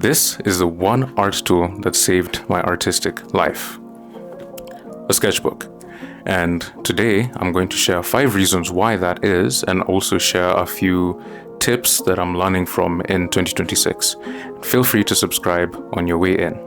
This is the one art tool that saved my artistic life, a sketchbook. And today I'm going to share 5 reasons why that is, and also share a few tips that I'm learning from in 2026. Feel free to subscribe on your way in.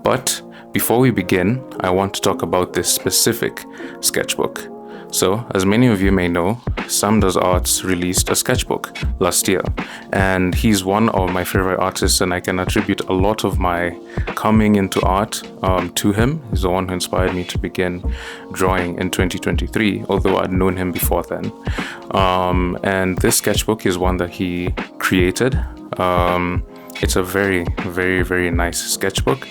But before we begin, I want to talk about this specific sketchbook. So, as many of you may know, Sam Does Arts released a sketchbook last year, and he's one of my favorite artists, and I can attribute a lot of my coming into art to him. He's the one who inspired me to begin drawing in 2023, although I'd known him before then. And this sketchbook is one that he created. It's a very, very, very nice sketchbook.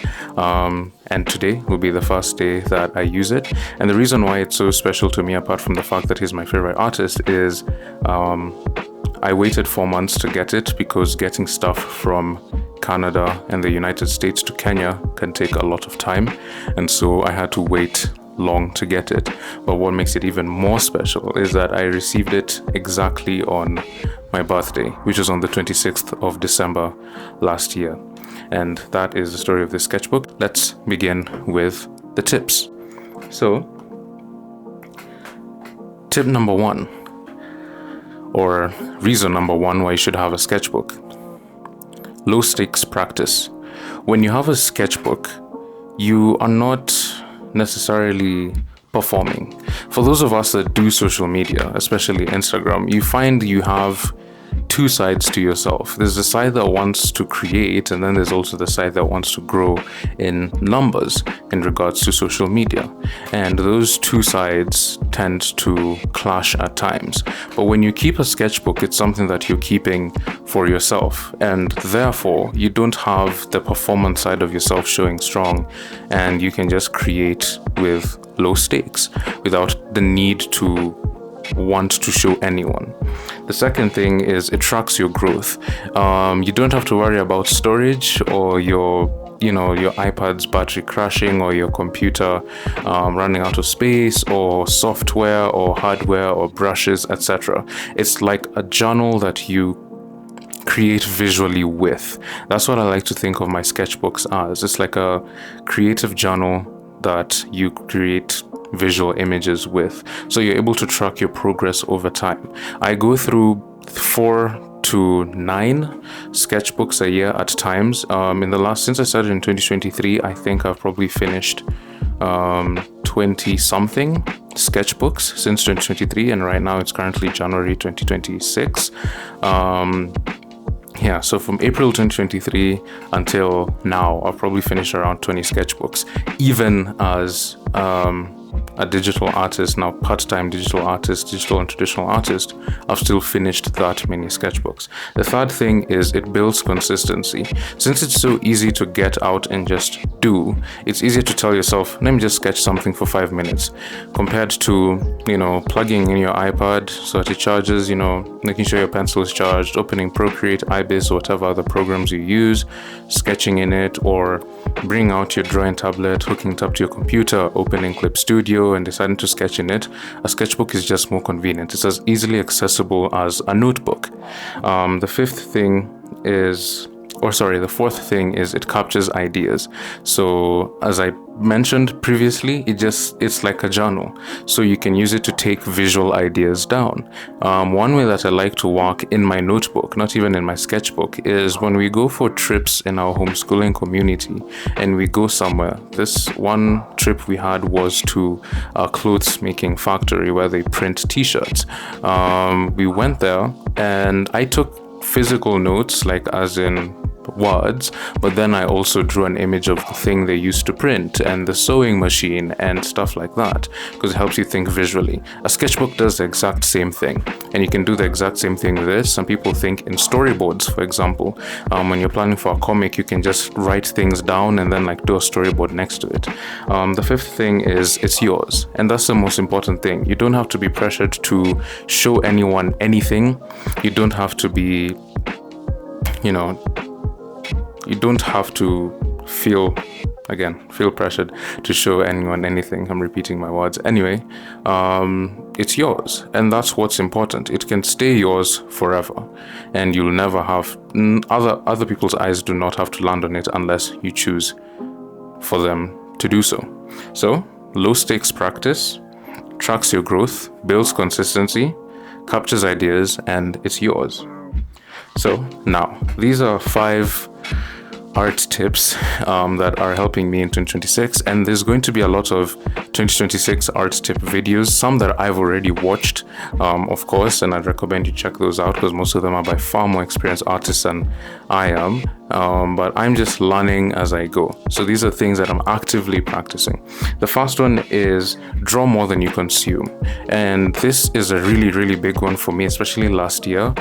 And today will be the first day that I use it. And the reason why it's so special to me, apart from the fact that he's my favorite artist, is I waited 4 months to get it because getting stuff from Canada and the United States to Kenya can take a lot of time. And so I had to wait long to get it. But what makes it even more special is that I received it exactly on my birthday, which was on the 26th of December last year. And that is the story of this sketchbook. Let's begin with the tips. So, tip number 1, or reason number 1 why you should have a sketchbook: low stakes practice. When you have a sketchbook, you are not necessarily performing. For those of us that do social media, especially Instagram, you find you have 2 sides to yourself. There's the side that wants to create, and then there's also the side that wants to grow in numbers in regards to social media. And those 2 sides tend to clash at times. But when you keep a sketchbook, it's something that you're keeping for yourself, and therefore you don't have the performance side of yourself showing strong, and you can just create with low stakes without the need to want to show anyone. The second thing is it tracks your growth. You don't have to worry about storage or your iPad's battery crashing or your computer running out of space or software or hardware or brushes, etc. It's like a journal that you create visually with. That's what I like to think of my sketchbooks as. It's like a creative journal that you create visual images with, so you're able to track your progress over time. I go through 4 to 9 sketchbooks a year at times. Since I started in 2023, I think I've probably finished 20 something sketchbooks since 2023, and right now it's currently January 2026. So from April 2023 until now, I've probably finished around 20 sketchbooks, even as a digital artist, now part-time digital artist, digital and traditional artist. I've still finished that many sketchbooks. The third thing is it builds consistency. Since it's so easy to get out and just do, it's easier to tell yourself, let me just sketch something for 5 minutes, compared to, plugging in your iPad so that it charges, making sure your pencil is charged, opening Procreate, Ibis, or whatever other programs you use, sketching in it, or bring out your drawing tablet, hooking it up to your computer, opening Clip Studio and deciding to sketch in it. A sketchbook is just more convenient. It's as easily accessible as a notebook. The fourth thing is it captures ideas. So as I mentioned previously, it's like a journal, so you can use it to take visual ideas down. One way that I like to work in my notebook, not even in my sketchbook, is when we go for trips in our homeschooling community and we go somewhere. This one trip we had was to a clothes making factory where they print t-shirts. We went there and I took physical notes, like as in words, but then I also drew an image of the thing they used to print and the sewing machine and stuff like that, because it helps you think visually. A sketchbook does the exact same thing, and you can do the exact same thing with this. Some people think in storyboards, for example. When you're planning for a comic, you can just write things down and then do a storyboard next to it. The fifth thing is it's yours, and that's the most important thing. You don't have to be pressured to show anyone anything. You don't have to be, you don't have to feel again, feel pressured to show anyone anything. I'm repeating my words. Anyway, it's yours, and that's what's important. It can stay yours forever, and you'll never have other people's eyes do not have to land on it unless you choose for them to do so. So, low stakes practice tracks your growth, builds consistency, captures ideas, and it's yours. So now, these are 5 art tips that are helping me in 2026, and there's going to be a lot of 2026 art tip videos, some that I've already watched, of course, and I'd recommend you check those out because most of them are by far more experienced artists than I am, but I'm just learning as I go. So these are things that I'm actively practicing. The first one is draw more than you consume, and this is a really, really big one for me, especially last year.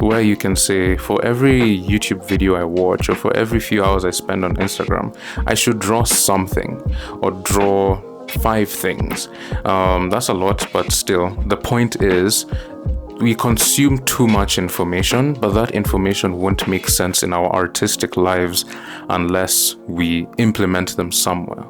Where you can say, for every YouTube video I watch or for every few hours I spend on Instagram, I should draw something or draw 5 things. That's a lot, but still, the point is, we consume too much information, but that information won't make sense in our artistic lives unless we implement them somewhere.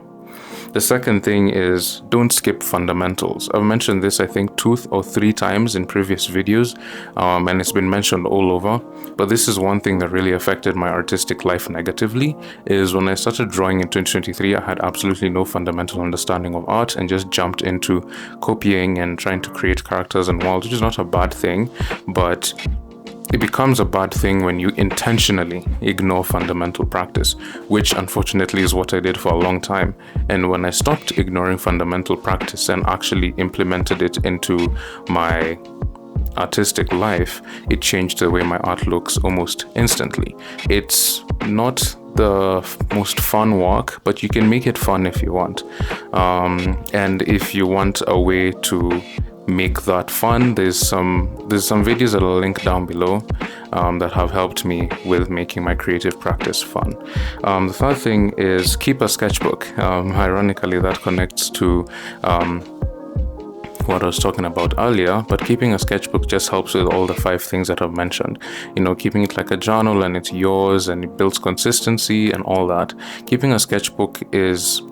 The second thing is don't skip fundamentals. I've mentioned this, I think, 2 or 3 times in previous videos, and it's been mentioned all over. But this is one thing that really affected my artistic life negatively, is when I started drawing in 2023, I had absolutely no fundamental understanding of art and just jumped into copying and trying to create characters and worlds, which is not a bad thing, but it becomes a bad thing when you intentionally ignore fundamental practice, which unfortunately is what I did for a long time. And when I stopped ignoring fundamental practice and actually implemented it into my artistic life, it changed the way my art looks almost instantly. It's not the most fun work, but you can make it fun if you want. And if you want a way to make that fun, there's some videos that I'll link down below that have helped me with making my creative practice fun. The third thing is keep a sketchbook. Ironically, that connects to what I was talking about earlier, but keeping a sketchbook just helps with all the 5 things that I've mentioned. Keeping it like a journal and it's yours and it builds consistency and all that. Keeping a sketchbook is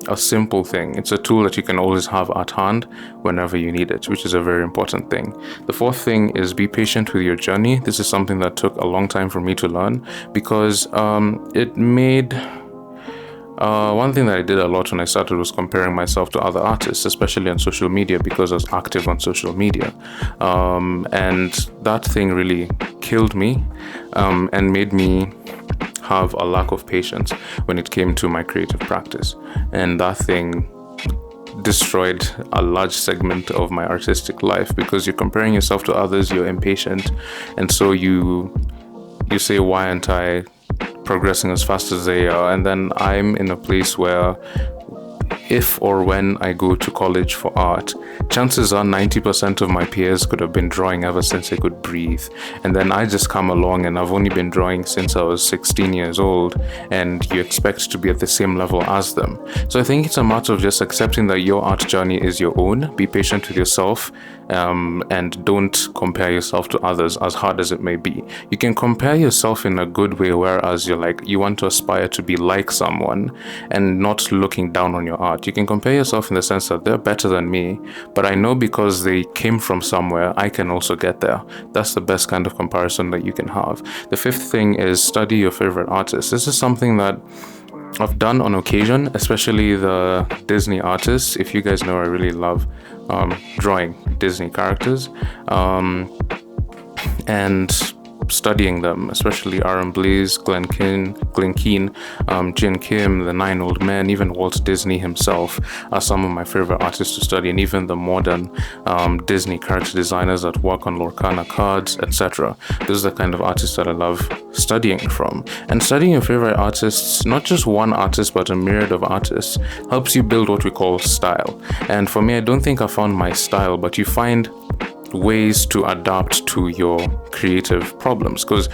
a simple thing. It's a tool that you can always have at hand whenever you need it, which is a very important thing. The 4th thing is be patient with your journey. This is something that took a long time for me to learn because it made one thing that I did a lot when I started was comparing myself to other artists, especially on social media, because I was active on social media. And that thing really killed me and made me have a lack of patience when it came to my creative practice. And that thing destroyed a large segment of my artistic life because you're comparing yourself to others, you're impatient, and so you say, why aren't I progressing as fast as they are? And then I'm in a place where if or when I go to college for art, chances are 90% of my peers could have been drawing ever since they could breathe. And then I just come along and I've only been drawing since I was 16 years old, and you expect to be at the same level as them. So I think it's a matter of just accepting that your art journey is your own. Be patient with yourself, and don't compare yourself to others, as hard as it may be. You can compare yourself in a good way, whereas you want to aspire to be like someone and not looking down on your art. You can compare yourself in the sense that they're better than me, but I know because they came from somewhere, I can also get there. That's the best kind of comparison that you can have. The 5th thing is study your favorite artists. This is something that I've done on occasion, especially the Disney artists. If you guys know, I really love drawing Disney characters and studying them, especially Aaron Blaise, Glen Keane, Jin Kim, the 9 Old Men, even Walt Disney himself are some of my favorite artists to study, and even the modern Disney character designers that work on Lorcana cards, etc. Those are the kind of artists that I love studying from. And studying your favorite artists, not just one artist, but a myriad of artists, helps you build what we call style. And for me, I don't think I found my style, but you find ways to adapt to your creative problems, because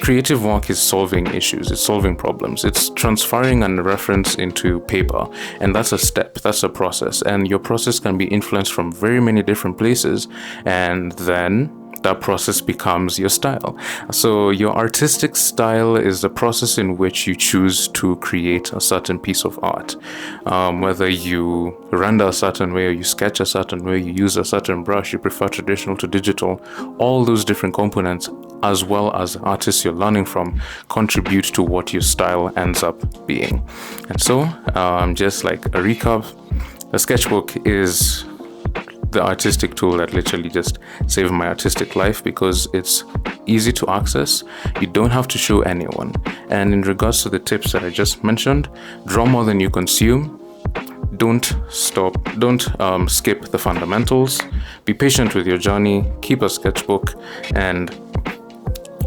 creative work is solving issues, it's solving problems, it's transferring a reference into paper, and that's a step, that's a process, and your process can be influenced from very many different places, and then that process becomes your style. So your artistic style is the process in which you choose to create a certain piece of art. Whether you render a certain way, or you sketch a certain way, you use a certain brush, you prefer traditional to digital, all those different components, as well as artists you're learning from, contribute to what your style ends up being. And so, just like a recap, a sketchbook is the artistic tool that literally just saved my artistic life, because it's easy to access. You don't have to show anyone. And in regards to the tips that I just mentioned, draw more than you consume. Don't skip the fundamentals. Be patient with your journey. Keep a sketchbook and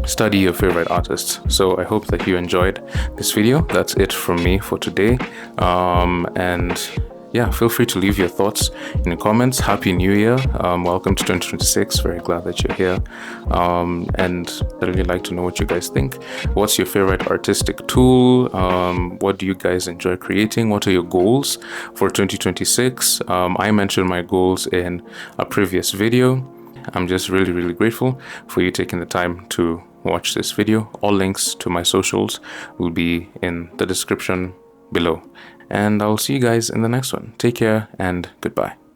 study your favorite artists. So I hope that you enjoyed this video. That's it from me for today. And yeah, feel free to leave your thoughts in the comments. Happy New Year. Welcome to 2026. Very glad that you're here. And I'd really like to know what you guys think. What's your favorite artistic tool? What do you guys enjoy creating? What are your goals for 2026? I mentioned my goals in a previous video. I'm just really grateful for you taking the time to watch this video. All links to my socials will be in the description below. And I'll see you guys in the next one. Take care and goodbye.